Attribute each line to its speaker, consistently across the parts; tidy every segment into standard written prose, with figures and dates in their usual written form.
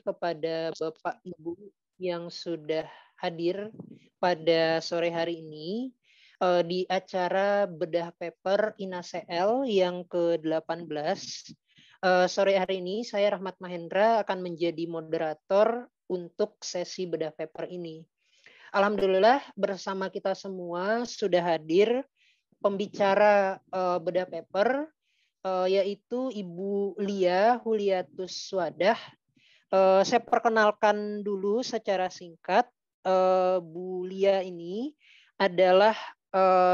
Speaker 1: kepada Bapak Ibu yang sudah hadir pada sore hari ini di acara bedah paper INASEL yang ke-18. Sore hari ini saya Rahmat Mahendra akan menjadi moderator untuk sesi bedah paper ini. Alhamdulillah bersama kita semua sudah hadir pembicara bedah paper yaitu Ibu Lia Huliatus Swadah. Saya perkenalkan dulu secara singkat. Bu Lia ini adalah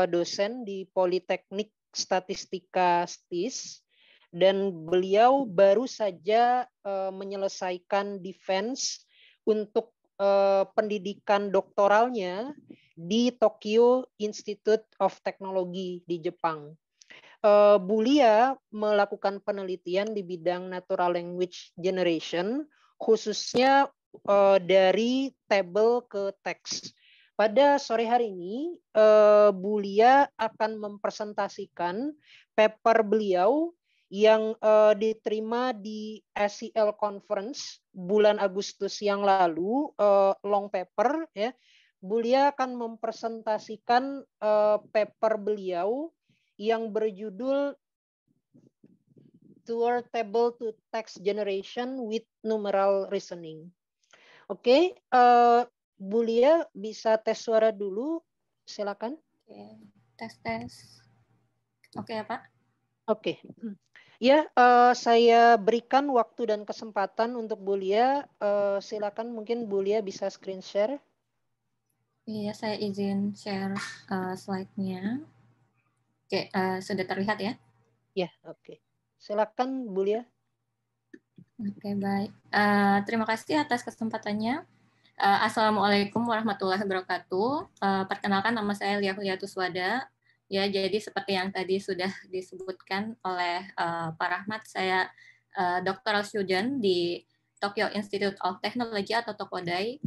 Speaker 1: dosen di Politeknik Statistika STIS dan beliau baru saja menyelesaikan defense untuk pendidikan doktoralnya di Tokyo Institute of Technology di Jepang. Bu Lia melakukan penelitian di bidang natural language generation, khususnya dari tabel ke teks. Pada sore hari ini, Bu Lia akan mempresentasikan paper beliau yang diterima di SEL Conference bulan Agustus yang lalu, long paper. Ya. Bu Lia akan mempresentasikan paper beliau yang berjudul Toward Table to Text Generation with Numeral Reasoning. Oke, Bu Lia bisa tes suara dulu, silakan.
Speaker 2: Oke, tes. Oke ya Pak.
Speaker 1: Oke, ya saya berikan waktu dan kesempatan untuk Bu Lia. Silakan mungkin Bu Lia bisa screen share.
Speaker 2: Iya, saya izin share slide-nya. Oke, sudah terlihat ya?
Speaker 1: Ya, oke. Silakan Bu Lia.
Speaker 2: Oke, baik. Terima kasih atas kesempatannya. Assalamualaikum warahmatullahi wabarakatuh. Perkenalkan, nama saya Lia Huliatus Swadah. Ya, jadi seperti yang tadi sudah disebutkan oleh Pak Rahmat, saya doctoral student di Tokyo Institute of Technology atau Tokodai.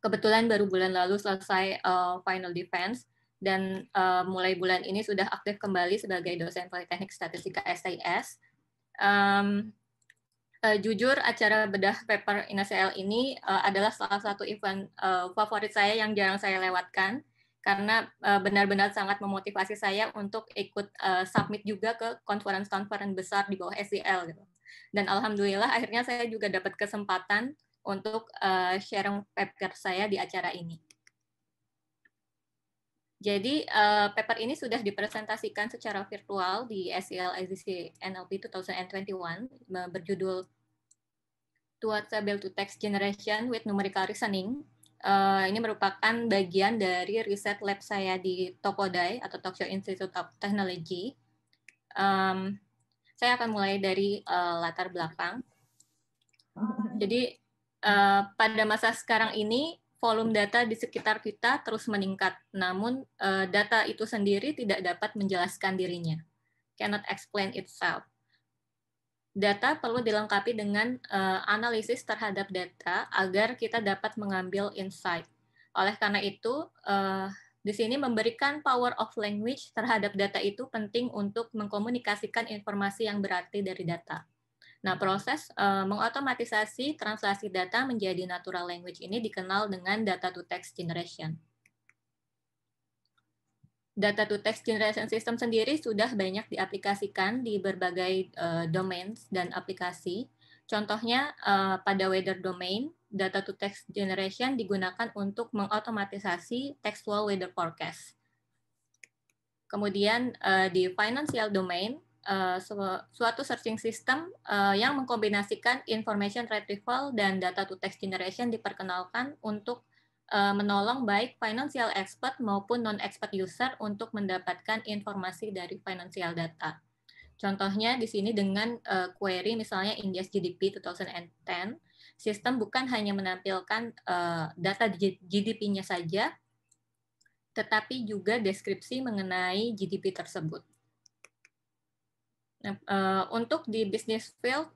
Speaker 2: Kebetulan baru bulan lalu selesai final defense dan mulai bulan ini sudah aktif kembali sebagai dosen Politeknik Statistika STIS. Jujur acara bedah paper INASEL ini adalah salah satu event favorit saya yang jarang saya lewatkan karena benar-benar sangat memotivasi saya untuk ikut submit juga ke conference-conference besar di bawah SEL gitu. Dan alhamdulillah akhirnya saya juga dapat kesempatan untuk sharing paper saya di acara ini. Jadi paper ini sudah dipresentasikan secara virtual di SEL SDC NLP 2021 berjudul Towards Table to Text Generation with Numerical Reasoning. Ini merupakan bagian dari riset lab saya di Tokodai atau Tokyo Institute of Technology. Saya akan mulai dari latar belakang. Jadi pada masa sekarang ini volume data di sekitar kita terus meningkat, namun data itu sendiri tidak dapat menjelaskan dirinya, cannot explain itself. Data perlu dilengkapi dengan analisis terhadap data agar kita dapat mengambil insight. Oleh karena itu, di sini memberikan power of language terhadap data itu penting untuk mengkomunikasikan informasi yang berarti dari data. Nah, proses mengotomatisasi translasi data menjadi natural language ini dikenal dengan data to text generation. Data to text generation system sendiri sudah banyak diaplikasikan di berbagai domains dan aplikasi. Contohnya pada weather domain, data to text generation digunakan untuk mengotomatisasi textual weather forecast. Kemudian di financial domain, suatu searching system yang mengkombinasikan information retrieval dan data to text generation diperkenalkan untuk menolong baik financial expert maupun non-expert user untuk mendapatkan informasi dari financial data. Contohnya di sini dengan query misalnya India's GDP 2010, sistem bukan hanya menampilkan data GDP-nya saja, tetapi juga deskripsi mengenai GDP tersebut. Nah, untuk di business field,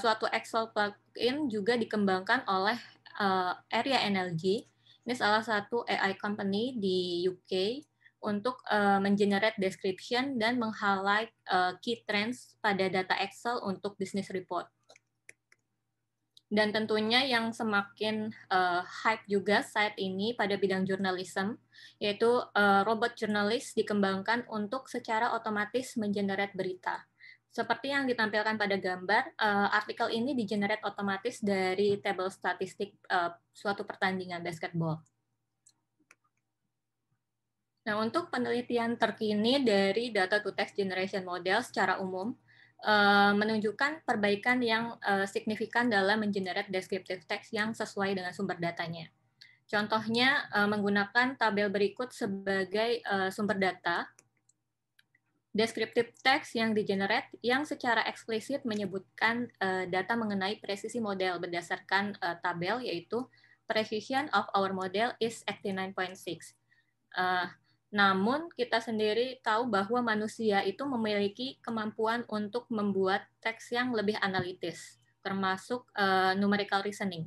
Speaker 2: suatu Excel plugin juga dikembangkan oleh Area NLG. Ini salah satu AI company di UK untuk mengenerate description dan meng-highlight key trends pada data Excel untuk business report. Dan tentunya yang semakin hype juga saat ini pada bidang jurnalisme, yaitu robot jurnalis dikembangkan untuk secara otomatis mengenerate berita. Seperti yang ditampilkan pada gambar, artikel ini digenerate otomatis dari tabel statistik suatu pertandingan basketball. Nah, untuk penelitian terkini dari data to text generation model secara umum, menunjukkan perbaikan yang signifikan dalam mengenerate descriptive text yang sesuai dengan sumber datanya. Contohnya menggunakan tabel berikut sebagai sumber data. Descriptive text yang digenerate yang secara eksplisit menyebutkan data mengenai presisi model berdasarkan tabel, yaitu precision of our model is 89.6. Namun kita sendiri tahu bahwa manusia itu memiliki kemampuan untuk membuat teks yang lebih analitis, termasuk numerical reasoning.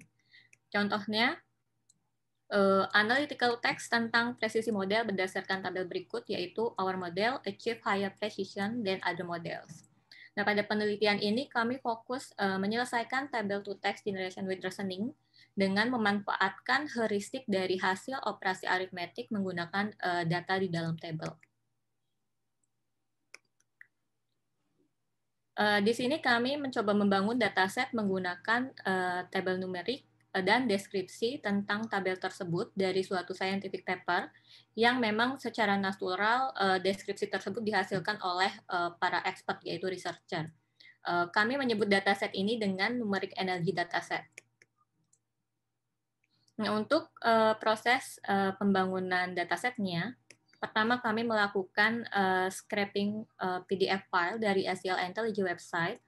Speaker 2: Contohnya, analytical text tentang presisi model berdasarkan tabel berikut, yaitu our model achieve higher precision than other models. Nah, pada penelitian ini kami fokus menyelesaikan tabel to text generation with reasoning dengan memanfaatkan heuristik dari hasil operasi aritmetik menggunakan data di dalam tabel. Di sini kami mencoba membangun dataset menggunakan tabel numerik dan deskripsi tentang tabel tersebut dari suatu scientific paper yang memang secara natural deskripsi tersebut dihasilkan oleh para expert, yaitu researcher. Kami menyebut dataset ini dengan numeric energy dataset. Nah, untuk proses pembangunan datasetnya, pertama kami melakukan scraping PDF file dari SEL Intelligence website.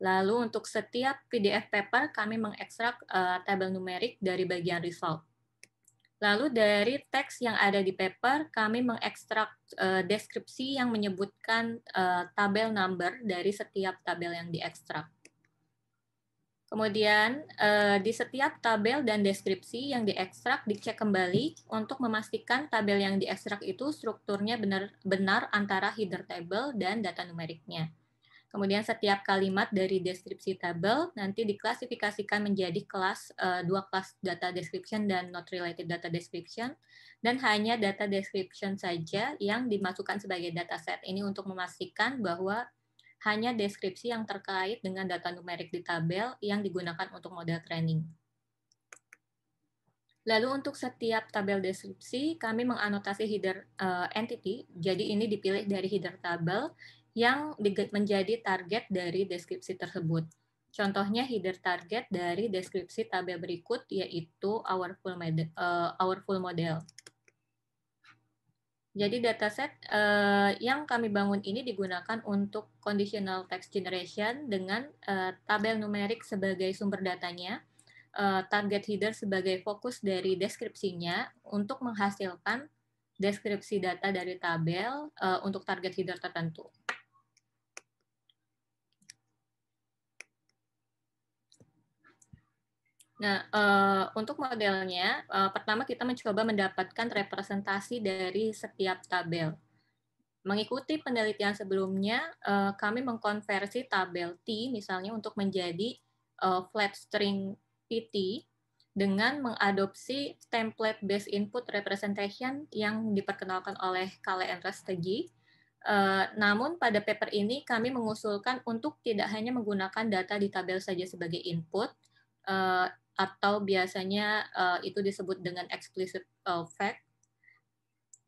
Speaker 2: Lalu untuk setiap PDF paper kami mengekstrak tabel numerik dari bagian result. Lalu dari teks yang ada di paper kami mengekstrak deskripsi yang menyebutkan tabel number dari setiap tabel yang diekstrak. Kemudian di setiap tabel dan deskripsi yang diekstrak dicek kembali untuk memastikan tabel yang diekstrak itu strukturnya benar antara header table dan data numeriknya. Kemudian setiap kalimat dari deskripsi tabel nanti diklasifikasikan menjadi kelas dua kelas data description dan not related data description, dan hanya data description saja yang dimasukkan sebagai dataset ini untuk memastikan bahwa hanya deskripsi yang terkait dengan data numerik di tabel yang digunakan untuk model training. Lalu untuk setiap tabel deskripsi, kami menganotasi header entity, jadi ini dipilih dari header tabel yang menjadi target dari deskripsi tersebut. Contohnya header target dari deskripsi tabel berikut, yaitu our full model. Jadi dataset yang kami bangun ini digunakan untuk conditional text generation dengan tabel numerik sebagai sumber datanya, target header sebagai fokus dari deskripsinya untuk menghasilkan deskripsi data dari tabel untuk target header tertentu. Nah, untuk modelnya, pertama kita mencoba mendapatkan representasi dari setiap tabel. Mengikuti penelitian sebelumnya, kami mengkonversi tabel T misalnya untuk menjadi flat string PT dengan mengadopsi template based input representation yang diperkenalkan oleh Kale and Rastegi. Namun pada paper ini kami mengusulkan untuk tidak hanya menggunakan data di tabel saja sebagai input, atau biasanya itu disebut dengan explicit fact,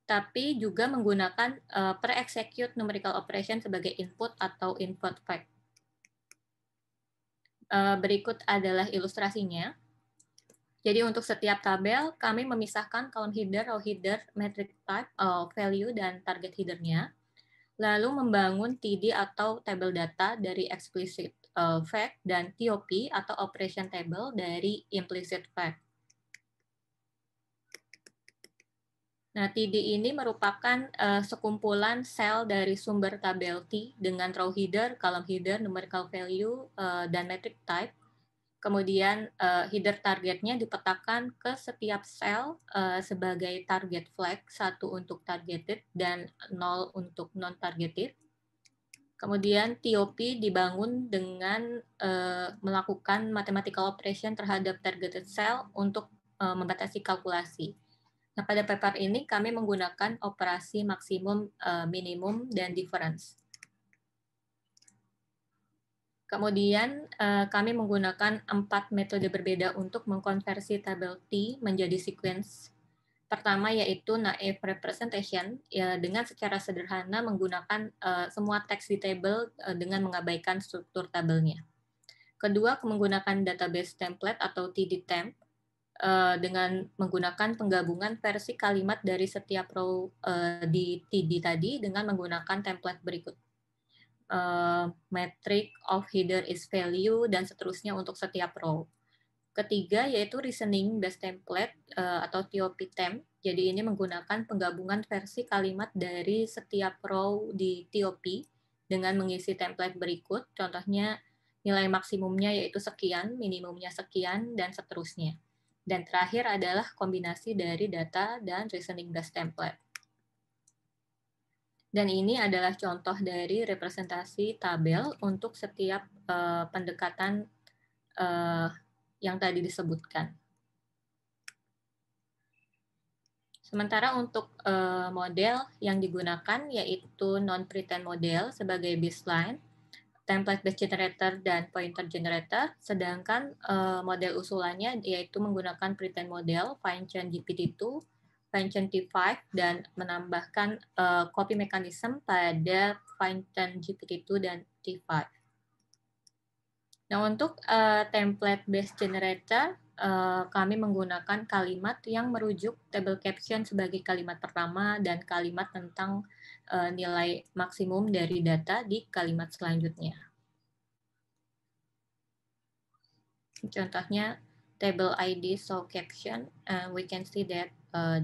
Speaker 2: tapi juga menggunakan pre-execute numerical operation sebagai input atau input fact. Berikut adalah ilustrasinya. Jadi untuk setiap tabel, kami memisahkan kolom header, row header, metric type, value, dan target headernya. Lalu membangun TD atau table data dari explicit fact dan TOP atau operation table dari implicit fact. Nah, TD ini merupakan sekumpulan sel dari sumber tabel T dengan row header, column header, numerical value, dan metric type. Kemudian header targetnya dipetakan ke setiap sel sebagai target flag, 1 untuk targeted dan 0 untuk non-targeted. Kemudian TOP dibangun dengan melakukan mathematical operation terhadap targeted cell untuk membatasi kalkulasi. Nah, pada paper ini kami menggunakan operasi maksimum, minimum, dan difference. Kemudian kami menggunakan 4 metode berbeda untuk mengkonversi tabel T menjadi sequence. Pertama yaitu naive representation, ya, dengan secara sederhana menggunakan semua teks di tabel dengan mengabaikan struktur tabelnya. Kedua, menggunakan database template atau TD-temp dengan menggunakan penggabungan versi kalimat dari setiap row di TD tadi dengan menggunakan template berikut. Metric of header is value, dan seterusnya untuk setiap row. Ketiga yaitu reasoning based template atau TOP-temp. Jadi ini menggunakan penggabungan versi kalimat dari setiap row di TOP dengan mengisi template berikut. Contohnya nilai maksimumnya yaitu sekian, minimumnya sekian, dan seterusnya. Dan terakhir adalah kombinasi dari data dan reasoning based template. Dan ini adalah contoh dari representasi tabel untuk setiap pendekatan yang tadi disebutkan. Sementara untuk model yang digunakan yaitu non-pretend model sebagai baseline, template based generator, dan pointer generator, sedangkan model usulannya yaitu menggunakan pretend model, fine-chain GPT-2, fine-chain T5, dan menambahkan copy mechanism pada fine-chain GPT-2 dan T5. Nah, untuk template based generator, kami menggunakan kalimat yang merujuk table caption sebagai kalimat pertama dan kalimat tentang nilai maksimum dari data di kalimat selanjutnya. Contohnya, table ID show caption, we can see that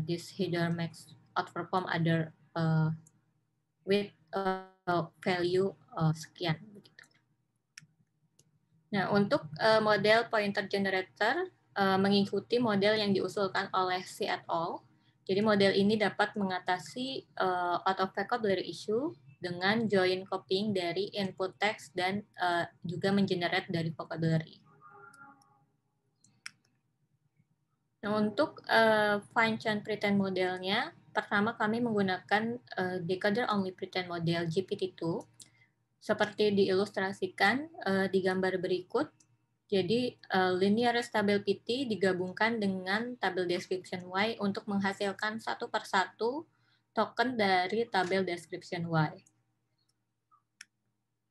Speaker 2: this header makes outperform other with value sekian. Nah, untuk model pointer generator mengikuti model yang diusulkan oleh Xie et al. Jadi model ini dapat mengatasi out of vocabulary issue dengan join copying dari input text dan juga mengenerate dari vocabulary. Nah, untuk fine-chain pretend modelnya, pertama kami menggunakan decoder only pretend model GPT-2 seperti diilustrasikan di gambar berikut. Jadi linear tabel PT digabungkan dengan tabel description Y untuk menghasilkan satu persatu token dari tabel description Y.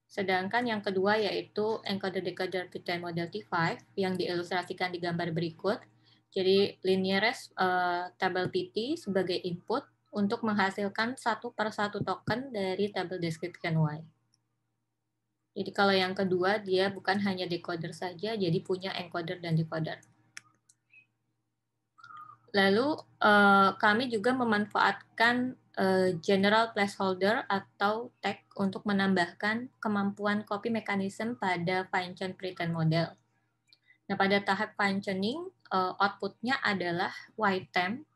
Speaker 2: Sedangkan yang kedua yaitu encoder-decoder pretend model T5 yang diilustrasikan di gambar berikut. Jadi linear tabel PT sebagai input untuk menghasilkan satu persatu token dari tabel description Y. Jadi kalau yang kedua dia bukan hanya decoder saja, jadi punya encoder dan decoder. Lalu kami juga memanfaatkan general placeholder atau tag untuk menambahkan kemampuan copy mechanism pada fine-chain pretend model. Nah, pada tahap fine-tuning, outputnya adalah Y-temp.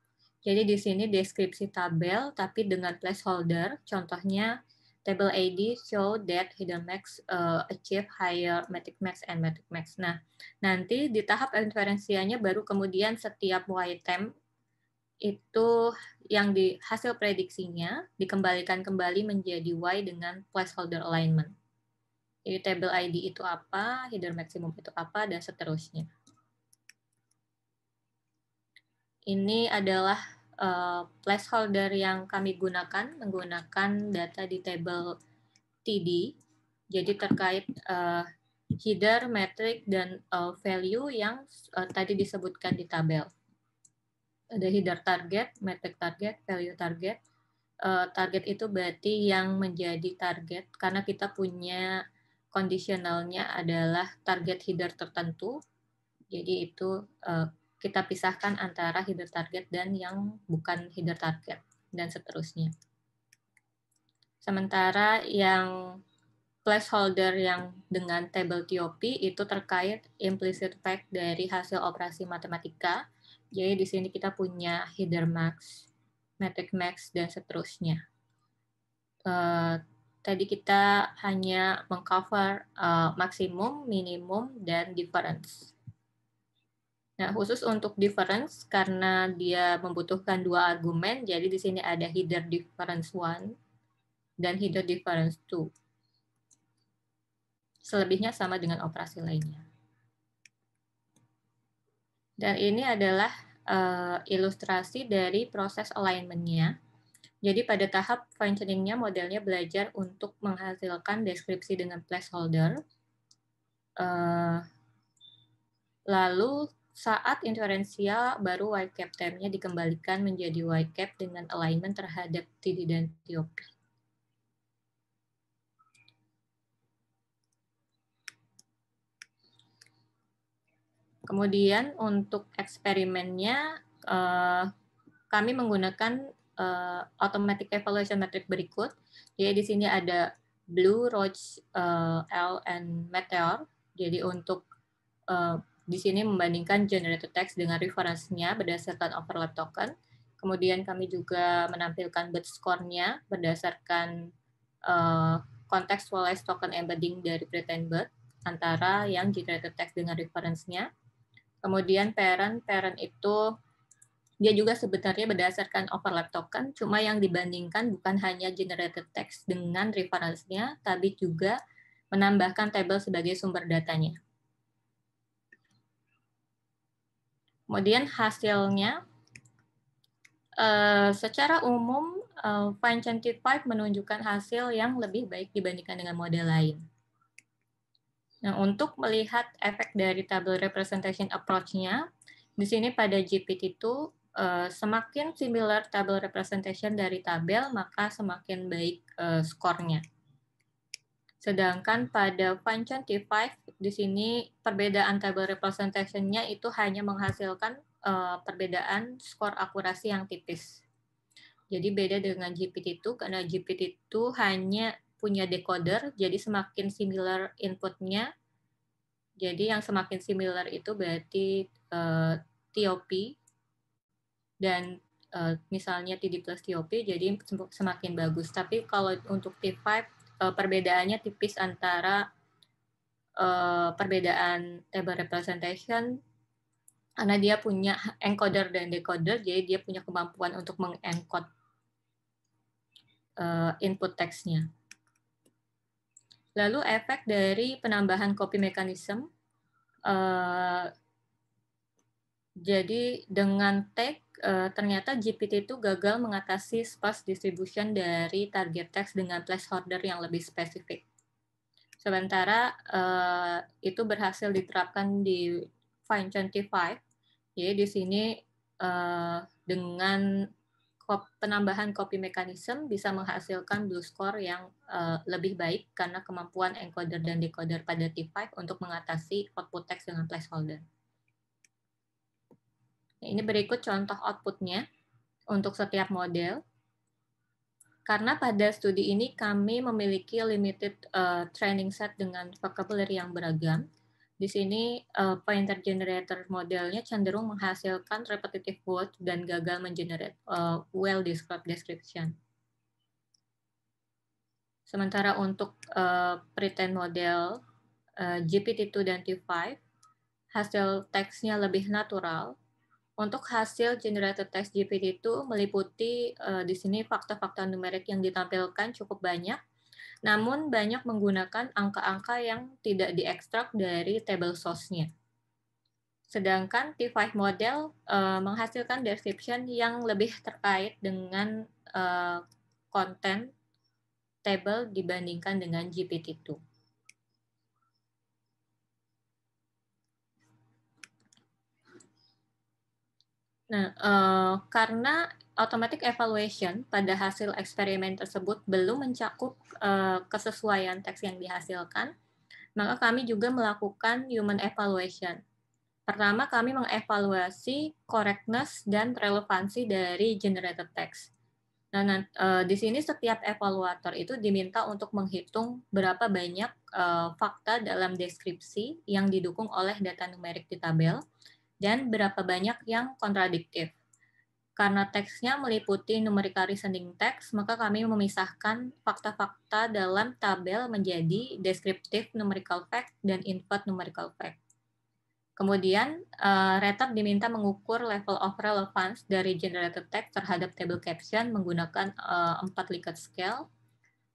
Speaker 2: Jadi di sini deskripsi tabel, tapi dengan placeholder, contohnya table ID show that hidden max achieve higher metric max and metric max. Nah, nanti di tahap inferensianya baru kemudian setiap Y-temp itu yang di hasil prediksinya dikembalikan kembali menjadi Y dengan placeholder alignment. Jadi table ID itu apa, hidden maximum itu apa, dan seterusnya. Ini adalah placeholder yang kami gunakan, menggunakan data di table TD, jadi terkait header, metric, dan value yang tadi disebutkan di tabel. Ada header target, metric target, value target. Target itu berarti yang menjadi target, karena kita punya kondisionalnya adalah target header tertentu, jadi itu kita pisahkan antara header target dan yang bukan header target, dan seterusnya. Sementara yang placeholder yang dengan table TOP itu terkait implicit fact dari hasil operasi matematika. Jadi di sini kita punya header max, metric max, dan seterusnya. tadi kita hanya mengcover maksimum, minimum, dan difference. Nah, khusus untuk difference, karena dia membutuhkan 2 argumen, jadi di sini ada header difference 1 dan header difference 2. Selebihnya sama dengan operasi lainnya. Dan ini adalah ilustrasi dari proses alignment-nya. Jadi pada tahap fine-tuning-nya, modelnya belajar untuk menghasilkan deskripsi dengan placeholder. Lalu saat inferensial, baru whitecap term-nya dikembalikan menjadi whitecap dengan alignment terhadap TD dan TOP. Kemudian untuk eksperimennya, kami menggunakan automatic evaluation metric berikut. Jadi di sini ada Blue, Roach, L, and Meteor. Jadi untuk di sini membandingkan generated text dengan reference-nya berdasarkan overlap token. Kemudian kami juga menampilkan bit score-nya berdasarkan contextualized token embedding dari pretend bit antara yang generated text dengan reference-nya. Kemudian parent itu dia juga sebenarnya berdasarkan overlap token, cuma yang dibandingkan bukan hanya generated text dengan reference-nya, tapi juga menambahkan tabel sebagai sumber datanya. Kemudian hasilnya, secara umum, Fine-Chunky-5 menunjukkan hasil yang lebih baik dibandingkan dengan model lain. Nah, untuk melihat efek dari table representation approach-nya, di sini pada GPT-2, semakin similar table representation dari tabel, maka semakin baik skornya. Sedangkan pada Fine-Chunky-5, di sini perbedaan table representation-nya itu hanya menghasilkan perbedaan skor akurasi yang tipis. Jadi beda dengan GPT-2, karena GPT-2 hanya punya decoder, jadi semakin similar input-nya. Jadi yang semakin similar itu berarti TOP, dan misalnya TD plus TOP, jadi semakin bagus. Tapi kalau untuk T5, perbedaannya tipis antara perbedaan table representation, karena dia punya encoder dan decoder, jadi dia punya kemampuan untuk mengencode input teksnya. Lalu efek dari penambahan copy mechanism, jadi dengan tag, ternyata GPT itu gagal mengatasi sparse distribution dari target text dengan placeholder yang lebih spesifik. Sementara itu berhasil diterapkan di Fine-Chunky-5. Jadi di sini dengan penambahan copy mechanism bisa menghasilkan blue score yang lebih baik karena kemampuan encoder dan decoder pada T5 untuk mengatasi output text dengan placeholder. Nah, ini berikut contoh outputnya untuk setiap model. Karena pada studi ini kami memiliki limited training set dengan vocabulary yang beragam, di sini pointer generator modelnya cenderung menghasilkan repetitive word dan gagal mengenerate well-described description. Sementara untuk pretend model GPT-2 dan T5, hasil teksnya lebih natural. Untuk hasil generated text GPT-2 meliputi di sini fakta-fakta numerik yang ditampilkan cukup banyak, namun banyak menggunakan angka-angka yang tidak diekstrak dari table source-nya. Sedangkan T5 model menghasilkan description yang lebih terkait dengan konten table dibandingkan dengan GPT-2. Nah, karena automatic evaluation pada hasil eksperimen tersebut belum mencakup kesesuaian teks yang dihasilkan, maka kami juga melakukan human evaluation. Pertama, kami mengevaluasi correctness dan relevansi dari generated text. Nah, di sini setiap evaluator itu diminta untuk menghitung berapa banyak fakta dalam deskripsi yang didukung oleh data numerik di tabel, dan berapa banyak yang kontradiktif. Karena teksnya meliputi numerical reasoning text, maka kami memisahkan fakta-fakta dalam tabel menjadi descriptive numerical fact dan input numerical fact. Kemudian, Rater diminta mengukur level of relevance dari generated text terhadap table caption menggunakan 4 Likert scale,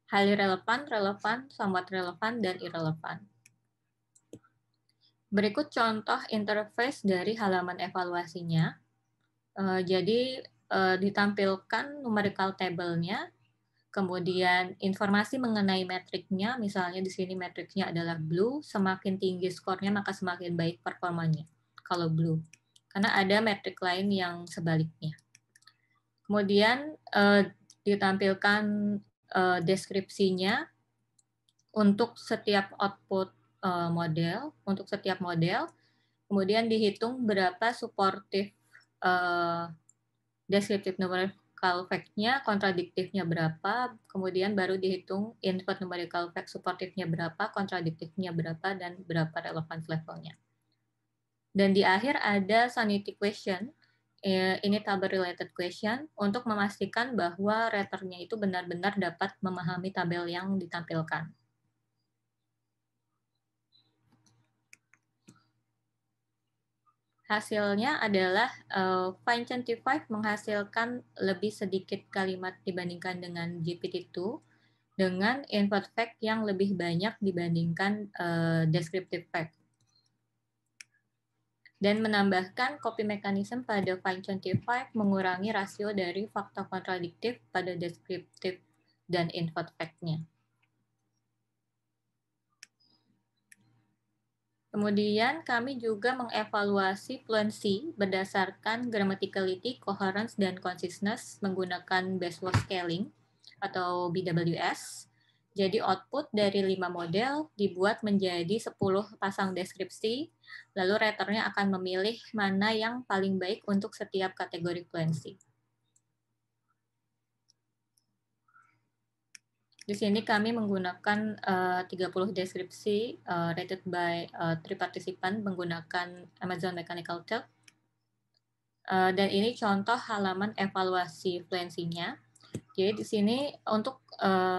Speaker 2: highly relevant, relevant, somewhat relevant, dan irrelevant. Berikut contoh interface dari halaman evaluasinya. Jadi ditampilkan numerical table-nya, kemudian informasi mengenai metriknya, misalnya di sini metriknya adalah blue, semakin tinggi skornya maka semakin baik performanya kalau blue, karena ada metrik lain yang sebaliknya. Kemudian ditampilkan deskripsinya untuk setiap output model, kemudian dihitung berapa supportive descriptive numerical fact-nya, kontradiktifnya berapa, kemudian baru dihitung input numerical fact supportive-nya berapa, kontradiktifnya berapa, dan berapa relevance level-nya. Dan di akhir ada sanity question, ini tabel related question, untuk memastikan bahwa raternya itu benar-benar dapat memahami tabel yang ditampilkan. Hasilnya adalah Find25 menghasilkan lebih sedikit kalimat dibandingkan dengan GPT-2 dengan input fact yang lebih banyak dibandingkan descriptive fact. Dan menambahkan copy mechanism pada Find25 mengurangi rasio dari fakta kontradiktif pada descriptive dan input fact-nya. Kemudian kami juga mengevaluasi fluency berdasarkan grammaticality, coherence, dan consciousness menggunakan Baseword Scaling atau BWS. Jadi output dari 5 model dibuat menjadi 10 pasang deskripsi, lalu raternya akan memilih mana yang paling baik untuk setiap kategori fluency. Di sini kami menggunakan 30 deskripsi rated by 3 participant menggunakan Amazon Mechanical Turk. Dan ini contoh halaman evaluasi fluency-nya. Jadi di sini untuk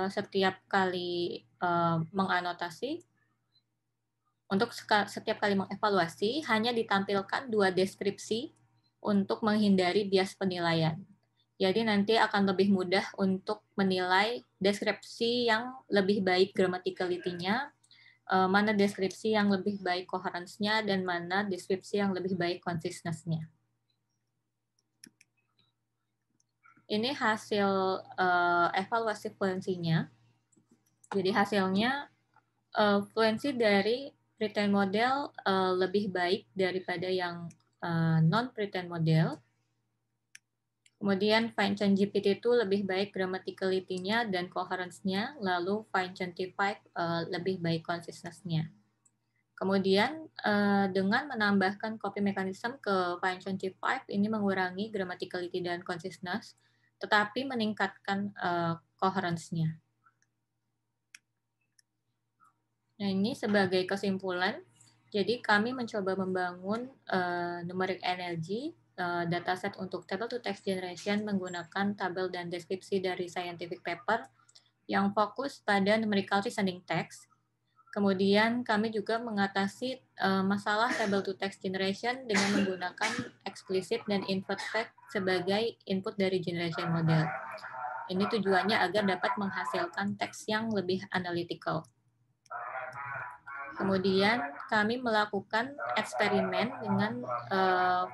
Speaker 2: setiap kali menganotasi, untuk setiap kali mengevaluasi hanya ditampilkan 2 deskripsi untuk menghindari bias penilaian. Jadi nanti akan lebih mudah untuk menilai deskripsi yang lebih baik grammaticality-nya, mana deskripsi yang lebih baik coherence-nya, dan mana deskripsi yang lebih baik consciousness-nya. Ini hasil evaluasi fluency-nya. Jadi hasilnya fluency dari pre-trained model lebih baik daripada yang non-pre-trained model. Kemudian Find25 GPT itu lebih baik grammaticality-nya dan coherence-nya, lalu Find25 lebih baik consciousness-nya. Kemudian dengan menambahkan copy mechanism ke Find25 ini mengurangi grammaticality dan consciousness, tetapi meningkatkan coherence-nya. Nah, ini sebagai kesimpulan, jadi kami mencoba membangun numeric energy dataset untuk table-to-text generation menggunakan tabel dan deskripsi dari scientific paper yang fokus pada numerical reasoning text. Kemudian kami juga mengatasi masalah table-to-text generation dengan menggunakan explicit dan input fact sebagai input dari generation model. Ini tujuannya agar dapat menghasilkan teks yang lebih analytical. Kemudian kami melakukan eksperimen dengan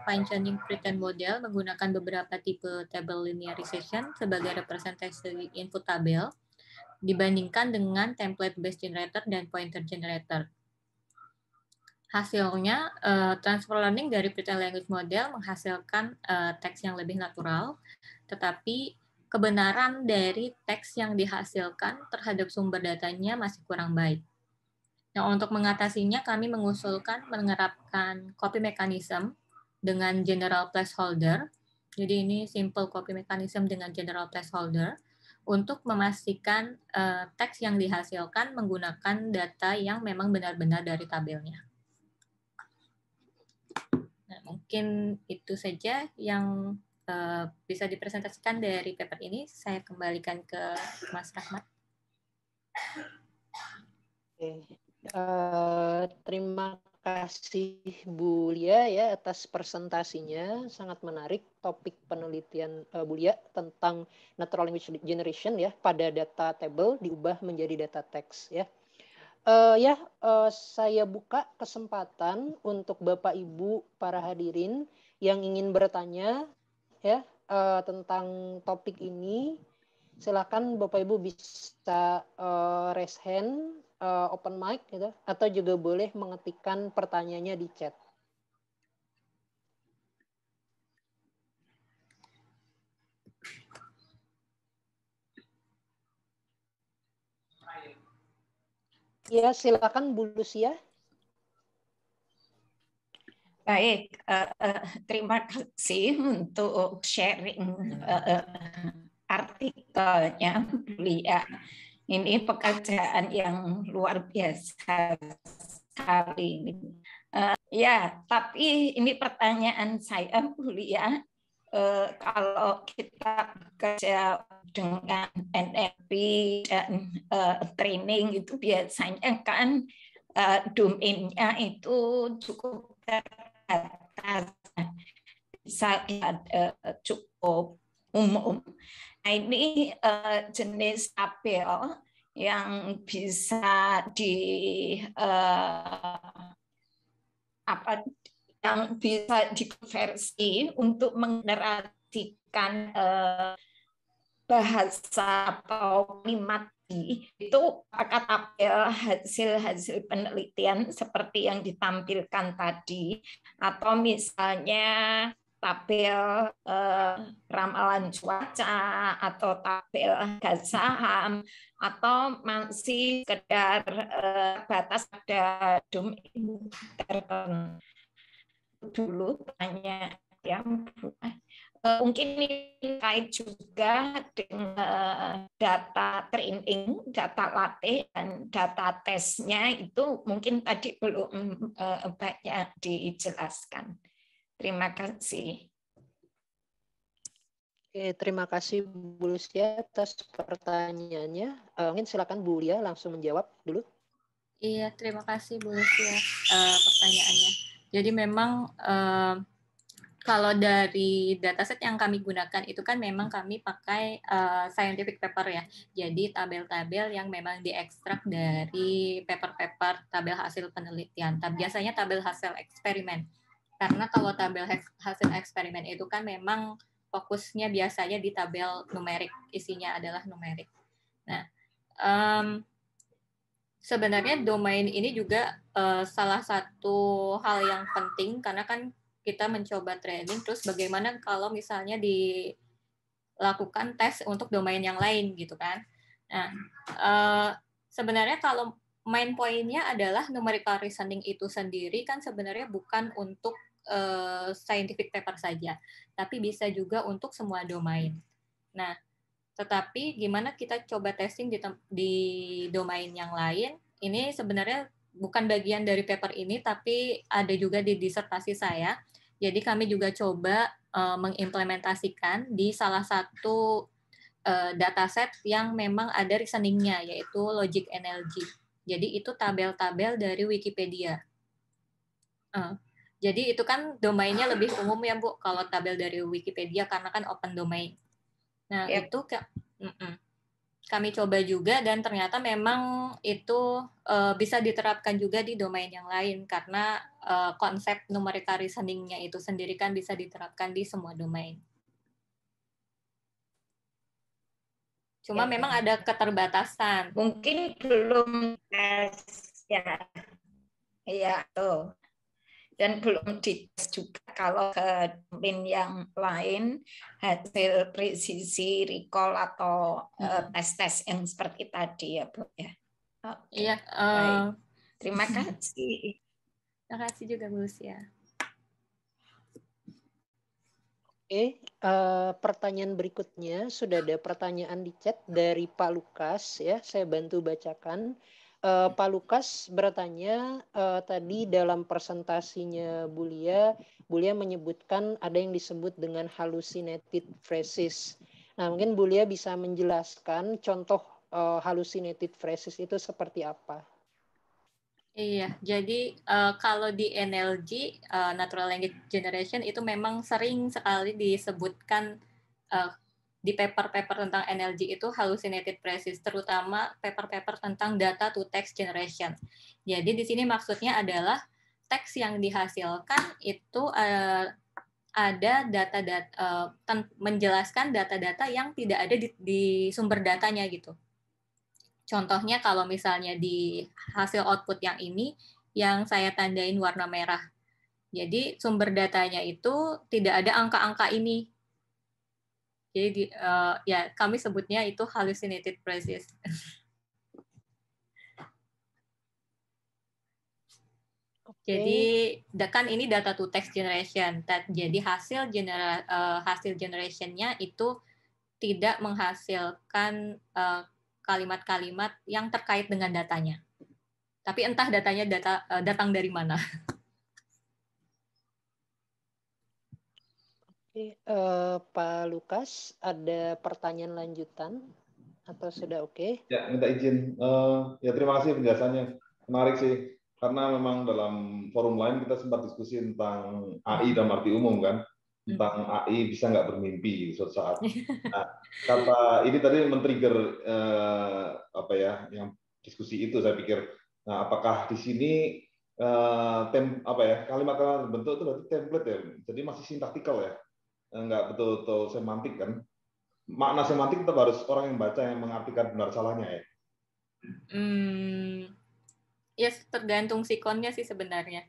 Speaker 2: fine-tuning pre-trained model menggunakan beberapa tipe table linearization sebagai representasi input tabel dibandingkan dengan template-based generator dan pointer generator. Hasilnya, transfer learning dari pre-trained language model menghasilkan teks yang lebih natural, tetapi kebenaran dari teks yang dihasilkan terhadap sumber datanya masih kurang baik. Nah, untuk mengatasinya, kami mengusulkan menerapkan copy mechanism dengan general placeholder. Jadi ini simple copy mechanism dengan general placeholder untuk memastikan teks yang dihasilkan menggunakan data yang memang benar-benar dari tabelnya. Nah, mungkin itu saja yang bisa dipresentasikan dari paper ini. Saya kembalikan ke Mas Rahmat.
Speaker 1: Oke. Terima kasih Bu Lia ya atas presentasinya, sangat menarik topik penelitian Bu Lia tentang natural language generation ya pada data table diubah menjadi data text ya. Saya buka kesempatan untuk Bapak Ibu para hadirin yang ingin bertanya ya tentang topik ini. Silakan Bapak Ibu bisa raise hand, open mic gitu, atau juga boleh mengetikkan pertanyaannya di chat. Ya, silakan Bu Lucia.
Speaker 3: Baik, terima kasih untuk sharing artikelnya, Lia. Ini pekerjaan yang luar biasa sekali. Ya, tapi ini pertanyaan saya, Bu Lia. Kalau kita bekerja dengan NLP dan training itu biasanya kan domainnya itu cukup terbatas, bisa cukup umum. Nah, ini jenis tabel yang bisa yang bisa dikonversi untuk menggenerasikan bahasa atau kalimat itu pakai tabel hasil-hasil penelitian seperti yang ditampilkan tadi, atau misalnya tabel ramalan cuaca atau tabel harga saham, atau masih sekedar batas pada domain tertentu. Dulu tanya yang mungkin ini terkait juga dengan data training, data latih, dan data tesnya itu mungkin tadi belum banyak dijelaskan. Terima kasih.
Speaker 1: Oke, terima kasih Bu Lucia atas pertanyaannya. Mungkin silakan Bu Lia langsung menjawab dulu.
Speaker 2: Iya, terima kasih Bu Lucia pertanyaannya. Jadi memang kalau dari dataset yang kami gunakan itu kan memang kami pakai scientific paper ya. Jadi tabel-tabel yang memang diekstrak dari paper-paper tabel hasil penelitian. Biasanya tabel hasil eksperimen. Karena kalau tabel hasil eksperimen itu kan memang fokusnya biasanya di tabel numerik, isinya adalah numerik. Nah, sebenarnya domain ini juga salah satu hal yang penting karena kan kita mencoba training, terus bagaimana kalau misalnya dilakukan tes untuk domain yang lain gitu kan. Nah, sebenarnya kalau main poinnya adalah numerical reasoning itu sendiri kan sebenarnya bukan untuk scientific paper saja, tapi bisa juga untuk semua domain. Nah, tetapi gimana kita coba testing di domain yang lain, ini sebenarnya bukan bagian dari paper ini, tapi ada juga di disertasi saya. Jadi kami juga coba mengimplementasikan di salah satu dataset yang memang ada reasoning-nya, yaitu Logic NLG. Jadi itu tabel-tabel dari Wikipedia. Jadi itu kan domainnya lebih umum ya Bu, kalau tabel dari Wikipedia karena kan open domain. Nah, yep. Itu kami coba juga dan ternyata memang itu bisa diterapkan juga di domain yang lain karena konsep numerical reasoning-nya itu sendiri kan bisa diterapkan di semua domain. Cuma memang ada keterbatasan.
Speaker 3: Mungkin belum ya. Iya, tuh. Dan belum dites juga kalau ke domain yang lain hasil presisi recall atau tes-tes yang seperti tadi ya Bu ya.
Speaker 2: Iya.
Speaker 3: Terima kasih.
Speaker 2: Terima kasih juga Bu Lucia.
Speaker 1: Oke, pertanyaan berikutnya sudah ada pertanyaan di chat dari Pak Lukas ya. Saya bantu bacakan. Pak Lukas bertanya tadi dalam presentasinya Bu Lia menyebutkan ada yang disebut dengan hallucinated phrases. Nah, mungkin Bu Lia bisa menjelaskan contoh hallucinated phrases itu seperti apa?
Speaker 2: Iya, jadi kalau di NLG, Natural Language Generation, itu memang sering sekali disebutkan di paper-paper tentang NLG itu hallucinated phrases, terutama paper-paper tentang data to text generation. Jadi di sini maksudnya adalah teks yang dihasilkan itu ada data-data menjelaskan data-data yang tidak ada di sumber datanya gitu. Contohnya kalau misalnya di hasil output yang ini, yang saya tandain warna merah. Jadi sumber datanya itu tidak ada angka-angka ini. Jadi ya kami sebutnya itu hallucinated phrases. Jadi kan ini data to text generation. Jadi hasil generationnya itu tidak menghasilkan kalimat-kalimat yang terkait dengan datanya. Tapi entah datanya datang dari mana.
Speaker 1: Oke, Pak Lukas, ada pertanyaan lanjutan atau sudah oke?
Speaker 4: Ya, minta izin. Ya, terima kasih penjelasannya. Menarik sih, karena memang dalam forum lain kita sempat diskusi tentang AI dalam arti umum kan, tentang AI bisa nggak bermimpi suatu saat. Nah, kata ini tadi men-trigger apa ya, yang diskusi itu saya pikir. Nah, apakah di sini kalimat-kalimat bentuk itu berarti template ya, jadi masih sintaktikal ya, nggak betul-betul semantik kan? Makna semantik tetap harus orang yang baca yang mengartikan benar salahnya ya.
Speaker 2: Ya tergantung sikonnya sih sebenarnya.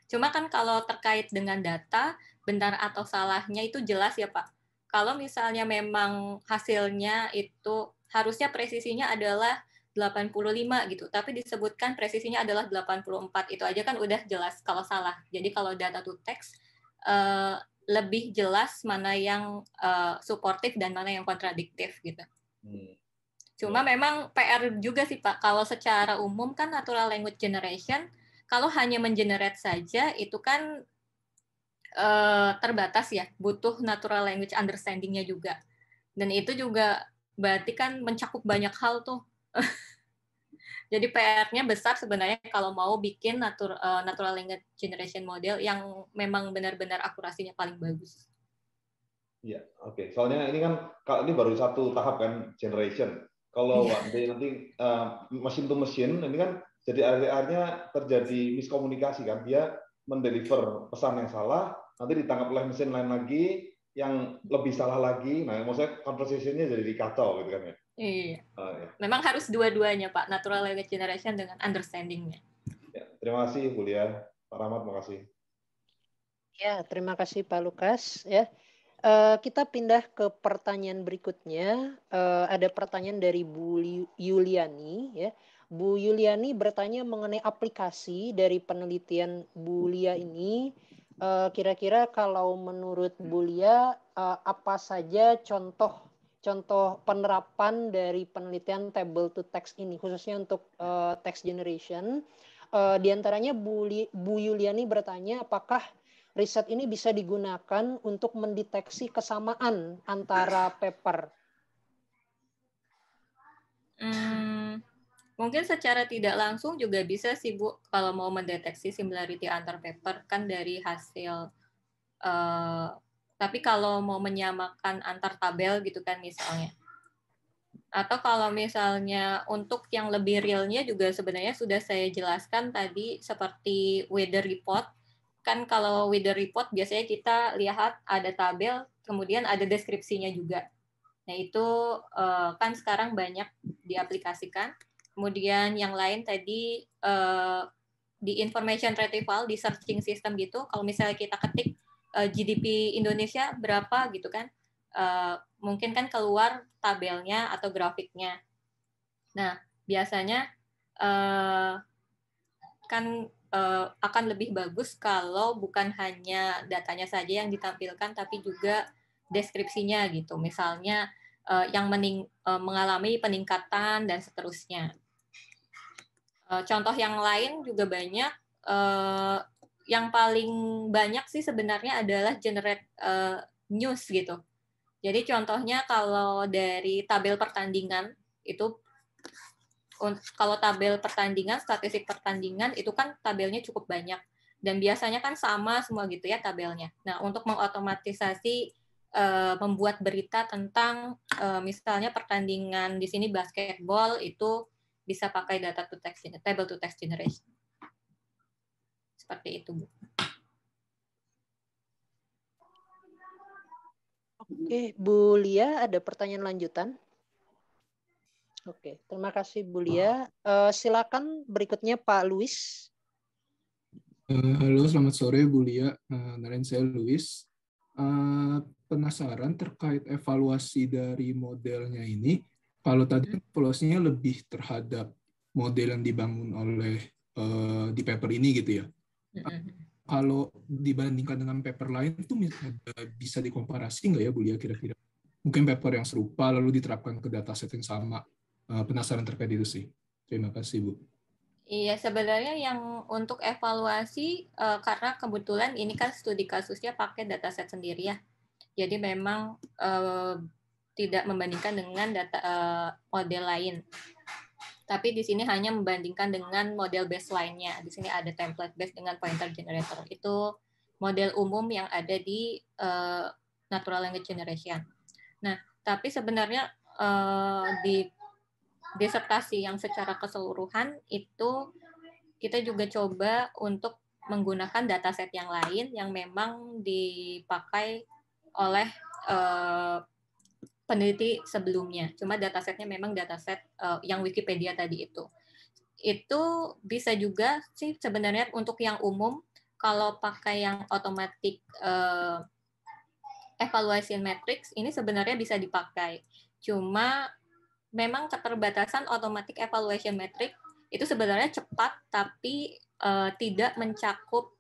Speaker 2: Cuma kan kalau terkait dengan data, benar atau salahnya itu jelas ya Pak. Kalau misalnya memang hasilnya itu harusnya presisinya adalah 85 gitu, tapi disebutkan presisinya adalah 84, itu aja kan udah jelas kalau salah. Jadi kalau data to text lebih jelas mana yang suportif dan mana yang kontradiktif gitu. Cuma memang PR juga sih Pak, kalau secara umum kan natural language generation, kalau hanya mengenerate saja itu kan terbatas ya, butuh natural language understanding-nya juga. Dan itu juga berarti kan mencakup banyak hal tuh. Jadi PR-nya besar sebenarnya kalau mau bikin natural language generation model yang memang benar-benar akurasinya paling bagus.
Speaker 4: Iya, oke. Soalnya ini kan ini baru satu tahap kan generation. Kalau nanti machine to machine ini kan jadi akhirnya terjadi miskomunikasi kan, dia mendeliver pesan yang salah, nanti ditangkap oleh mesin lain lagi yang lebih salah lagi. Nah, maksudnya conversation-nya jadi kacau gitu kan ya.
Speaker 2: Iya. Ya. Memang harus dua-duanya Pak, natural language generation dengan understanding-nya.
Speaker 4: Ya, terima kasih Bu Lia. Pak Rahmat, terima kasih.
Speaker 1: Ya, terima kasih Pak Lukas ya. Kita pindah ke pertanyaan berikutnya. Ada pertanyaan dari Bu Yuliani ya. Bu Yuliani bertanya mengenai aplikasi dari penelitian Bu Lia ini. Kira-kira kalau menurut Bu Lia apa saja contoh penerapan dari penelitian table to text ini khususnya untuk text generation. Di antaranya Bu Yuliani bertanya apakah riset ini bisa digunakan untuk mendeteksi kesamaan antara paper.
Speaker 2: Mungkin secara tidak langsung juga bisa sih Bu, kalau mau mendeteksi similarity antar paper kan dari hasil. Tapi kalau mau menyamakan antar tabel gitu kan misalnya. Atau kalau misalnya untuk yang lebih realnya juga sebenarnya sudah saya jelaskan tadi seperti weather report. Kan kalau weather report biasanya kita lihat ada tabel, kemudian ada deskripsinya juga. Nah itu kan sekarang banyak diaplikasikan. Kemudian yang lain tadi di information retrieval, di searching system gitu, kalau misalnya kita ketik GDP Indonesia berapa gitu kan, mungkin kan keluar tabelnya atau grafiknya. Nah biasanya kan akan lebih bagus kalau bukan hanya datanya saja yang ditampilkan, tapi juga deskripsinya gitu. Misalnya yang mengalami peningkatan dan seterusnya. Contoh yang lain juga banyak. Yang paling banyak sih sebenarnya adalah generate news gitu. Jadi contohnya kalau dari tabel pertandingan itu, kalau tabel pertandingan, statistik pertandingan itu kan tabelnya cukup banyak dan biasanya kan sama semua gitu ya tabelnya. Nah, untuk mengotomatisasi membuat berita tentang misalnya pertandingan di sini basketball itu bisa pakai data to text, table to text generation. Seperti itu, Bu.
Speaker 1: Oke, Bu Lia, ada pertanyaan lanjutan? Oke, terima kasih Bu Lia. Silakan berikutnya Pak Luis.
Speaker 5: Halo, selamat sore Bu Lia. Naren, saya Luis. Penasaran terkait evaluasi dari modelnya ini. Kalau tadi evaluasinya lebih terhadap model yang dibangun oleh di paper ini gitu ya. Kalau dibandingkan dengan paper lain itu bisa dikomparasi nggak ya Bu Lia kira-kira? Mungkin paper yang serupa lalu diterapkan ke dataset yang sama. Penasaran terkait itu sih. Terima kasih Bu.
Speaker 2: Iya, sebenarnya yang untuk evaluasi karena kebetulan ini kan studi kasusnya pakai dataset sendiri ya. Jadi memang tidak membandingkan dengan data model lain. Tapi di sini hanya membandingkan dengan model baseline-nya. Di sini ada template base dengan pointer generator. Itu model umum yang ada di natural language generation. Nah, tapi sebenarnya di disertasi yang secara keseluruhan itu kita juga coba untuk menggunakan dataset yang lain yang memang dipakai oleh peneliti sebelumnya. Cuma datasetnya memang dataset yang Wikipedia tadi itu. Itu bisa juga sih sebenarnya untuk yang umum, kalau pakai yang automatic evaluation matrix, ini sebenarnya bisa dipakai. Cuma memang keterbatasan automatic evaluation matrix itu sebenarnya cepat, tapi tidak mencakup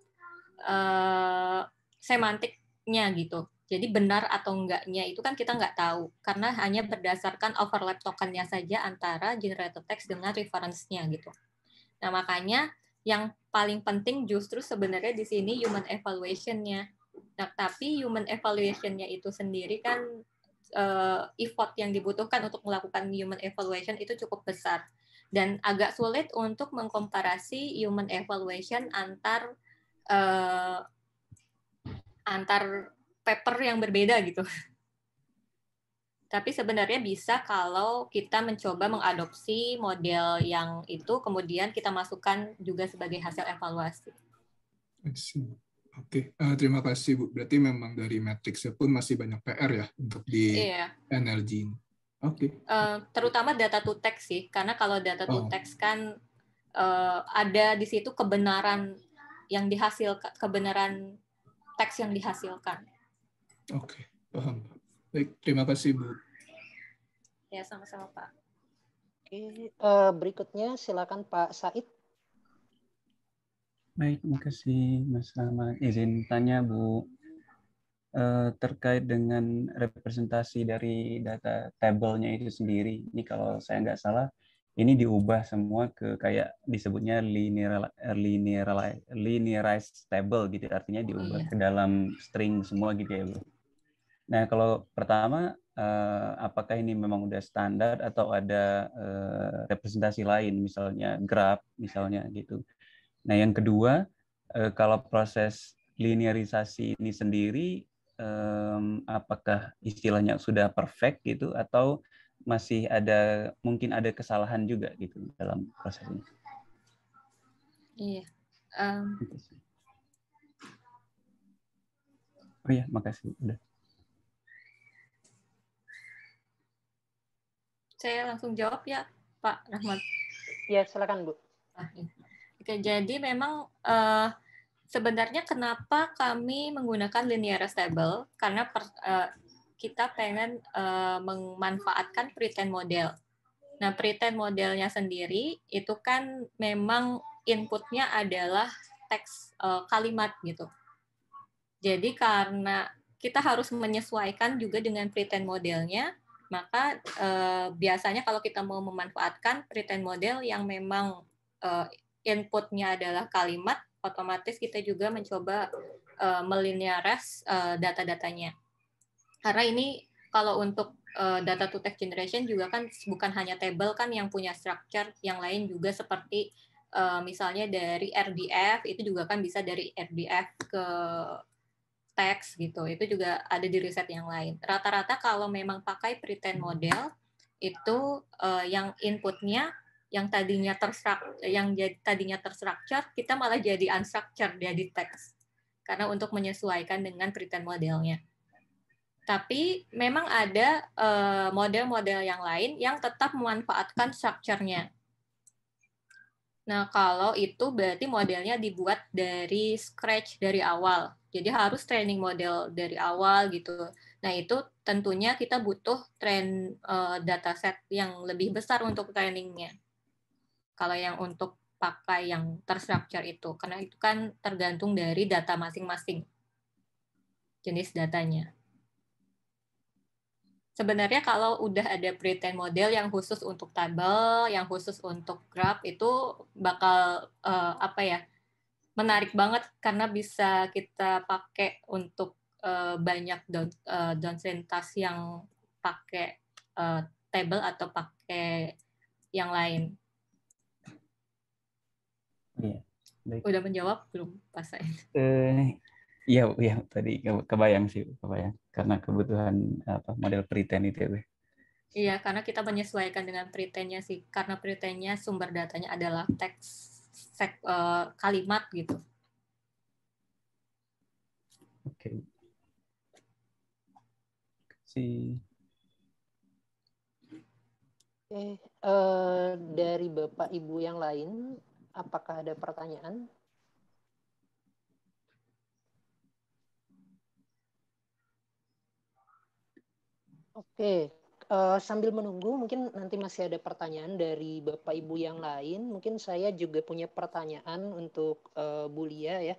Speaker 2: semantiknya gitu. Jadi benar atau enggaknya itu kan kita nggak tahu, karena hanya berdasarkan overlap tokennya saja antara generated text dengan reference-nya gitu. Nah, makanya yang paling penting justru sebenarnya di sini human evaluation-nya. Nah, tapi human evaluation-nya itu sendiri kan effort yang dibutuhkan untuk melakukan human evaluation itu cukup besar. Dan agak sulit untuk mengkomparasi human evaluation antar paper yang berbeda gitu. Tapi sebenarnya bisa kalau kita mencoba mengadopsi model yang itu, kemudian kita masukkan juga sebagai hasil evaluasi.
Speaker 5: Oke, terima kasih Bu. Berarti memang dari matriksnya pun masih banyak PR ya untuk di NLG ini. Oke.
Speaker 2: Terutama data to text sih, karena kalau data to text kan ada di situ kebenaran yang dihasilkan, kebenaran teks yang dihasilkan.
Speaker 5: Oke, paham. Baik, terima kasih Bu.
Speaker 2: Ya, sama-sama Pak.
Speaker 1: Oke, berikutnya silakan Pak Said.
Speaker 6: Baik, terima kasih Mas Rahmat. Izin tanya Bu, terkait dengan representasi dari data tabelnya itu sendiri. Ini kalau saya nggak salah, ini diubah semua ke kayak disebutnya linearized table gitu, artinya diubah ke dalam string semua gitu ya Bu. Nah, kalau pertama, apakah ini memang udah standar atau ada representasi lain, misalnya graph, misalnya gitu. Nah, yang kedua, kalau proses linearisasi ini sendiri, apakah istilahnya sudah perfect gitu, atau masih ada, mungkin ada kesalahan juga gitu dalam proses ini?
Speaker 2: Iya.
Speaker 6: Oh iya, makasih. Udah.
Speaker 2: Saya langsung jawab ya, Pak Rahmat.
Speaker 1: Ya, silakan Bu.
Speaker 2: Oke, jadi memang sebenarnya kenapa kami menggunakan linearized table? Karena kita pengen memanfaatkan pretend model. Nah, pretend modelnya sendiri itu kan memang inputnya adalah teks kalimat gitu. Jadi karena kita harus menyesuaikan juga dengan pretend modelnya, maka biasanya kalau kita mau memanfaatkan pretend model yang memang inputnya adalah kalimat, otomatis kita juga mencoba melinearize data-datanya. Karena ini kalau untuk data to text generation juga kan bukan hanya table kan yang punya structure, yang lain juga seperti misalnya dari RDF, itu juga kan bisa dari RDF ke teks gitu. Itu juga ada di riset yang lain. Rata-rata kalau memang pakai pre-trained model, itu yang inputnya yang tadinya terstructure, kita malah jadi unstructured, jadi teks. Karena untuk menyesuaikan dengan pre-trained modelnya. Tapi memang ada model-model yang lain yang tetap memanfaatkan structure-nya. Nah, kalau itu berarti modelnya dibuat dari scratch, dari awal. Jadi harus training model dari awal gitu. Nah, itu tentunya kita butuh dataset yang lebih besar untuk trainingnya. Kalau yang untuk pakai yang terstructure itu. Karena itu kan tergantung dari data masing-masing. Jenis datanya. Sebenarnya kalau udah ada pre-trained model yang khusus untuk tabel, yang khusus untuk graph, itu bakal menarik banget karena bisa kita pakai untuk banyak downstream-task yang pakai table atau pakai yang lain.
Speaker 6: Iya. Baik.
Speaker 2: Udah menjawab belum Pak Said?
Speaker 6: Iya, tadi kebayang karena kebutuhan model pre-trained itu ya.
Speaker 2: Iya, karena kita menyesuaikan dengan pre-trained-nya sih. Karena pre-trained-nya sumber datanya adalah teks kalimat gitu.
Speaker 6: Oke.
Speaker 1: Dari Bapak Ibu yang lain, apakah ada pertanyaan? Oke, sambil menunggu mungkin nanti masih ada pertanyaan dari Bapak Ibu yang lain. Mungkin saya juga punya pertanyaan untuk Bu Lia ya.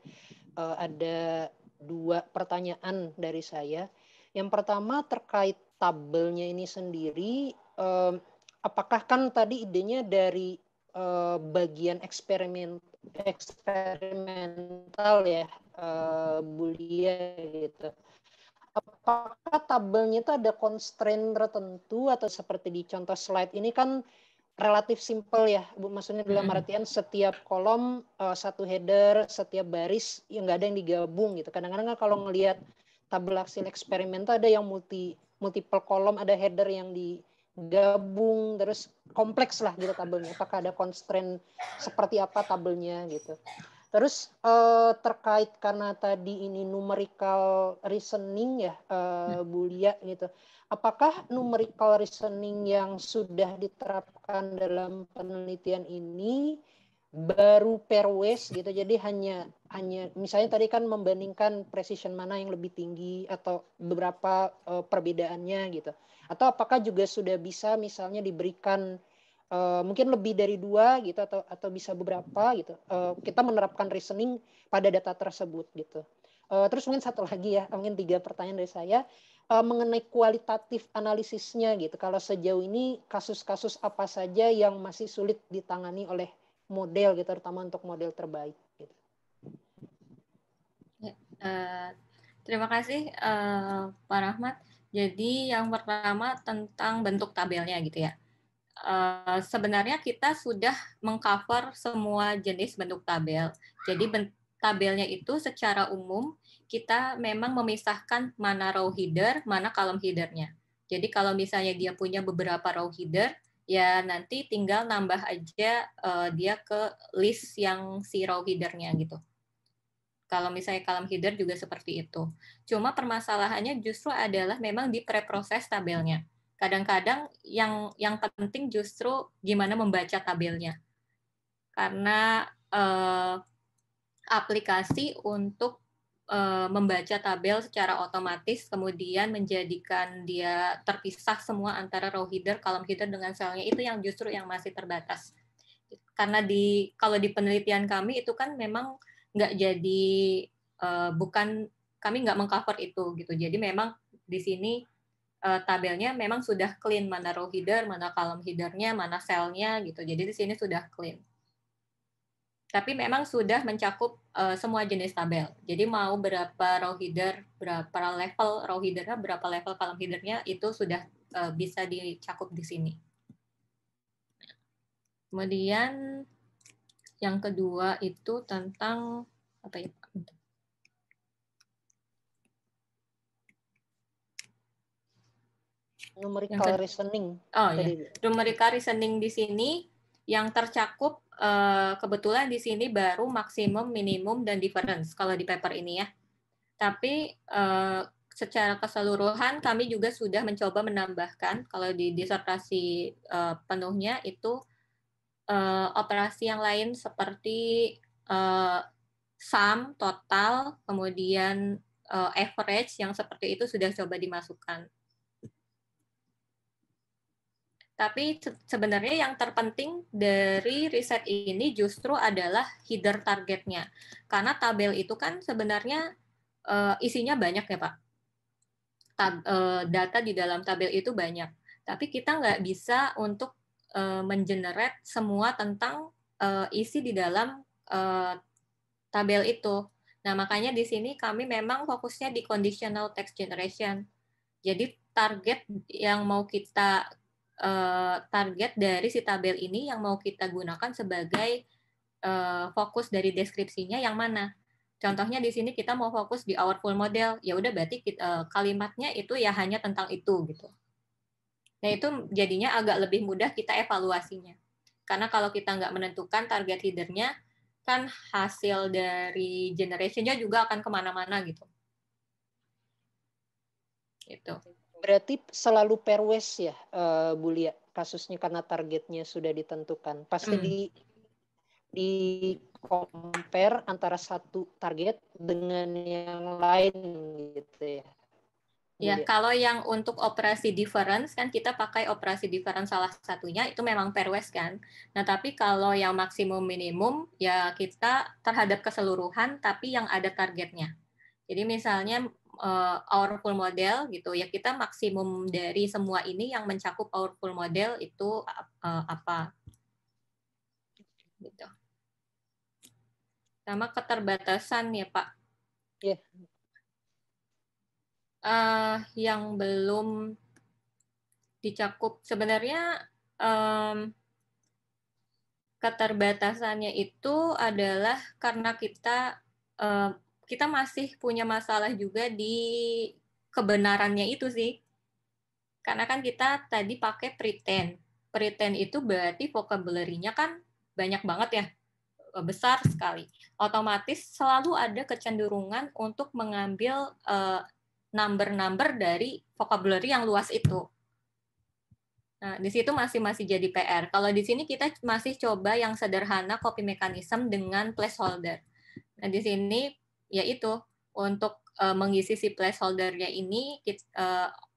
Speaker 1: Ada 2 pertanyaan dari saya. Yang pertama terkait tabelnya ini sendiri, apakah kan tadi idenya dari bagian eksperimental ya, Bu Lia gitu. Apakah tabelnya itu ada constraint tertentu atau seperti di contoh slide ini kan relatif simple ya, Bu? Maksudnya dalam artian setiap kolom satu header, setiap baris yang nggak ada yang digabung gitu. Kadang-kadang kan kalau ngelihat tabel hasil eksperimen itu ada yang multiple kolom, ada header yang digabung, terus kompleks lah gitu tabelnya. Apakah ada constraint seperti apa tabelnya gitu? Terus terkait karena tadi ini numerical reasoning ya, Bu Lia gitu. Apakah numerical reasoning yang sudah diterapkan dalam penelitian ini baru pairwise gitu? Jadi hanya misalnya tadi kan membandingkan precision mana yang lebih tinggi atau beberapa perbedaannya gitu. Atau apakah juga sudah bisa misalnya diberikan mungkin lebih dari 2 gitu atau bisa beberapa gitu. Kita menerapkan reasoning pada data tersebut gitu. Terus mungkin satu lagi ya, mungkin 3 pertanyaan dari saya mengenai kualitatif analisisnya gitu. Kalau sejauh ini kasus-kasus apa saja yang masih sulit ditangani oleh model gitu, terutama untuk model terbaik gitu.
Speaker 2: Terima kasih Pak Rahmat. Jadi yang pertama tentang bentuk tabelnya gitu ya. Sebenarnya kita sudah mengcover semua jenis bentuk tabel. Jadi tabelnya itu secara umum kita memang memisahkan mana row header, mana column headernya. Jadi kalau misalnya dia punya beberapa row header, ya nanti tinggal nambah aja dia ke list yang si row headernya gitu. Kalau misalnya column header juga seperti itu. Cuma permasalahannya justru adalah memang di preproses tabelnya. Kadang-kadang yang penting justru gimana membaca tabelnya. Karena aplikasi untuk membaca tabel secara otomatis kemudian menjadikan dia terpisah semua antara row header, column header dengan selnya itu yang justru yang masih terbatas. Karena kalau di penelitian kami itu kan memang nggak jadi kami nggak mengcover itu gitu. Jadi memang di sini tabelnya memang sudah clean, mana row header, mana column headernya, mana selnya gitu. Jadi di sini sudah clean. Tapi memang sudah mencakup semua jenis tabel. Jadi mau berapa row header, berapa level row headernya, berapa level column headernya, itu sudah bisa dicakup di sini. Kemudian yang kedua itu tentang apa ya Pak?
Speaker 1: Numerical reasoning.
Speaker 2: Oh ya, numerical reasoning di sini yang tercakup kebetulan di sini baru maksimum, minimum, dan difference kalau di paper ini ya. Tapi secara keseluruhan kami juga sudah mencoba menambahkan kalau di disertasi penuhnya itu operasi yang lain seperti sum, total, kemudian average yang seperti itu sudah coba dimasukkan. Tapi sebenarnya yang terpenting dari riset ini justru adalah header targetnya. Karena tabel itu kan sebenarnya isinya banyak ya Pak. Data di dalam tabel itu banyak. Tapi kita nggak bisa untuk mengenerate semua tentang isi di dalam tabel itu. Nah, makanya di sini kami memang fokusnya di conditional text generation. Jadi target yang mau kita target dari si tabel ini yang mau kita gunakan sebagai fokus dari deskripsinya yang mana. Contohnya di sini kita mau fokus di our full model, ya udah berarti kalimatnya itu ya hanya tentang itu gitu. Nah itu jadinya agak lebih mudah kita evaluasinya. Karena kalau kita nggak menentukan target headernya, kan hasil dari generationnya juga akan kemana-mana gitu. Gitu.
Speaker 1: Berarti selalu perwes ya, Bu Lia, kasusnya karena targetnya sudah ditentukan. Pasti di compare antara satu target dengan yang lain gitu ya.
Speaker 2: Ya, kalau yang untuk operasi difference kan kita pakai operasi difference salah satunya itu memang pairwise kan. Nah, tapi kalau yang maksimum minimum ya kita terhadap keseluruhan tapi yang ada targetnya. Jadi misalnya our full model gitu ya kita maksimum dari semua ini yang mencakup our full model itu apa gitu. Sama keterbatasan ya Pak.
Speaker 1: Yeah.
Speaker 2: Yang belum dicakup sebenarnya keterbatasannya itu adalah karena kita masih punya masalah juga di kebenarannya itu sih. Karena kan kita tadi pakai pretend. Pretend itu berarti vocabulary-nya kan banyak banget ya, besar sekali. Otomatis selalu ada kecenderungan untuk mengambil number-number dari vocabulary yang luas itu. Nah, di situ masih jadi PR. Kalau di sini kita masih coba yang sederhana copy mechanism dengan placeholder. Nah, di sini yaitu untuk mengisi si placeholder-nya ini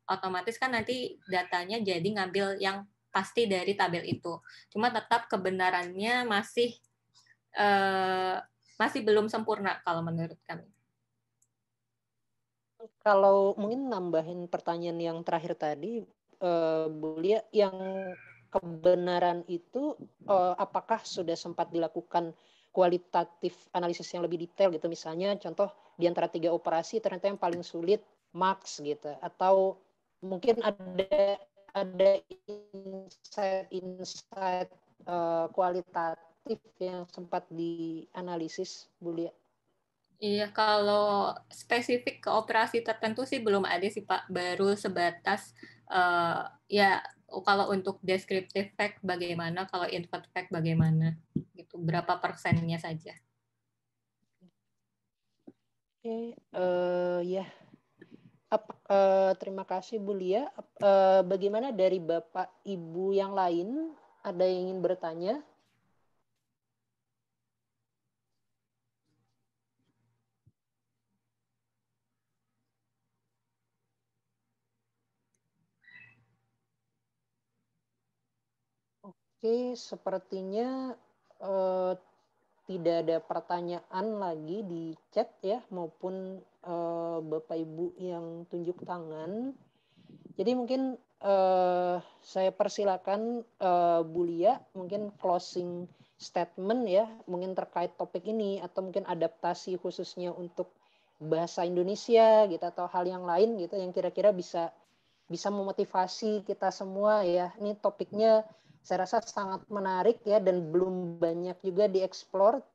Speaker 2: otomatis kan nanti datanya jadi ngambil yang pasti dari tabel itu. Cuma tetap kebenarannya masih belum sempurna kalau menurut kami.
Speaker 1: Kalau mungkin nambahin pertanyaan yang terakhir tadi, Bu Lia, yang kebenaran itu apakah sudah sempat dilakukan kualitatif analisis yang lebih detail gitu, misalnya contoh di antara 3 operasi ternyata yang paling sulit max gitu, atau mungkin ada insight kualitatif yang sempat dianalisis, Bu Lia?
Speaker 2: Iya, kalau spesifik ke operasi tertentu sih belum ada sih Pak, baru sebatas ya kalau untuk descriptive fact bagaimana, kalau invert fact bagaimana, gitu berapa persennya saja.
Speaker 1: Oke, ya. Terima kasih Bu Lia. Bagaimana dari Bapak Ibu yang lain? Ada yang ingin bertanya? Oke, sepertinya tidak ada pertanyaan lagi di chat ya, maupun Bapak Ibu yang tunjuk tangan. Jadi mungkin saya persilakan Bu Lia mungkin closing statement ya, mungkin terkait topik ini, atau mungkin adaptasi khususnya untuk bahasa Indonesia gitu, atau hal yang lain gitu yang kira-kira bisa memotivasi kita semua ya. Ini topiknya saya rasa sangat menarik ya, dan belum banyak juga dieksplor.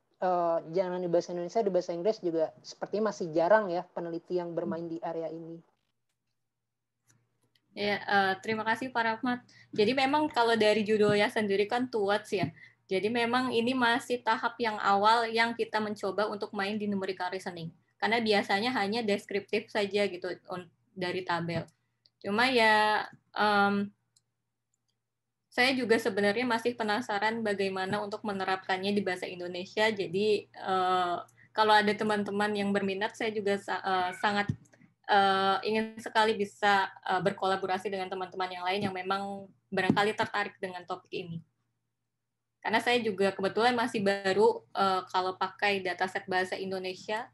Speaker 1: Jangan di bahasa Indonesia, di bahasa Inggris juga sepertinya masih jarang ya peneliti yang bermain di area ini.
Speaker 2: Ya, terima kasih Pak Rahmat. Jadi memang kalau dari judulnya sendiri kan towards ya. Jadi memang ini masih tahap yang awal yang kita mencoba untuk main di numerical reasoning. Karena biasanya hanya deskriptif saja gitu dari tabel. Cuma ya saya juga sebenarnya masih penasaran bagaimana untuk menerapkannya di bahasa Indonesia. Jadi kalau ada teman-teman yang berminat, saya juga sangat ingin sekali bisa berkolaborasi dengan teman-teman yang lain yang memang barangkali tertarik dengan topik ini. Karena saya juga kebetulan masih baru kalau pakai dataset bahasa Indonesia,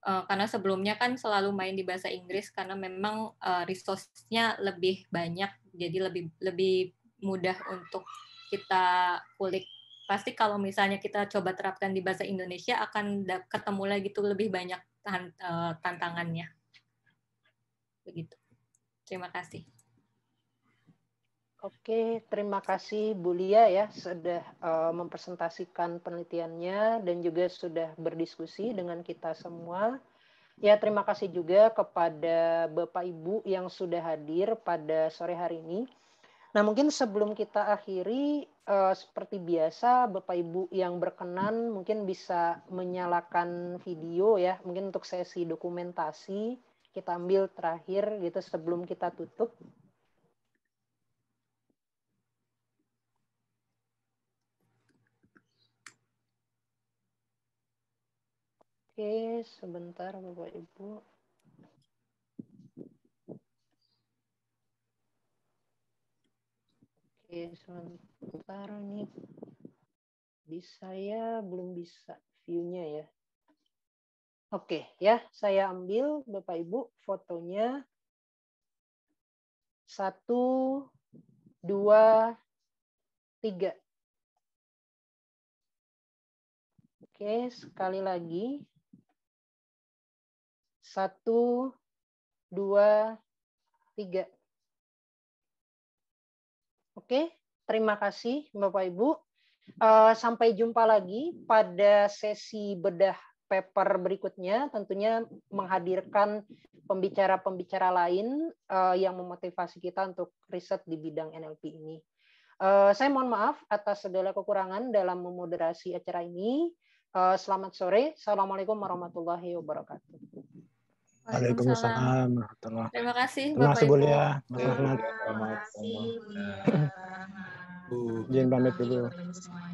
Speaker 2: karena sebelumnya kan selalu main di bahasa Inggris karena memang resource-nya lebih banyak, jadi lebih mudah untuk kita kulik. Pasti kalau misalnya kita coba terapkan di bahasa Indonesia akan ketemu lagi tuh lebih banyak tantangannya. Begitu. Terima kasih.
Speaker 1: Oke, terima kasih Bu Lia ya sudah mempresentasikan penelitiannya dan juga sudah berdiskusi dengan kita semua. Ya, terima kasih juga kepada Bapak Ibu yang sudah hadir pada sore hari ini. Nah, mungkin sebelum kita akhiri, seperti biasa, Bapak Ibu yang berkenan mungkin bisa menyalakan video ya, mungkin untuk sesi dokumentasi, kita ambil terakhir gitu sebelum kita tutup. Oke, sebentar Bapak Ibu. Oke, sebentar nih. Saya belum bisa view-nya ya. Oke, ya, saya ambil Bapak Ibu fotonya. 1, 2, 3. Oke, sekali lagi. 1, 2, 3. Oke, terima kasih Bapak Ibu. Sampai jumpa lagi pada sesi bedah paper berikutnya, tentunya menghadirkan pembicara-pembicara lain yang memotivasi kita untuk riset di bidang NLP ini. Saya mohon maaf atas segala kekurangan dalam memoderasi acara ini. Selamat sore. Assalamualaikum warahmatullahi wabarakatuh.
Speaker 2: Waalaikumsalam. Terima kasih Bapak
Speaker 7: Bu
Speaker 2: Ibu.
Speaker 7: Lia, Mas Rahmat.
Speaker 3: Terima kasih Bu Lia.
Speaker 5: Bu.
Speaker 7: Izin pamit dulu.
Speaker 3: Semuanya.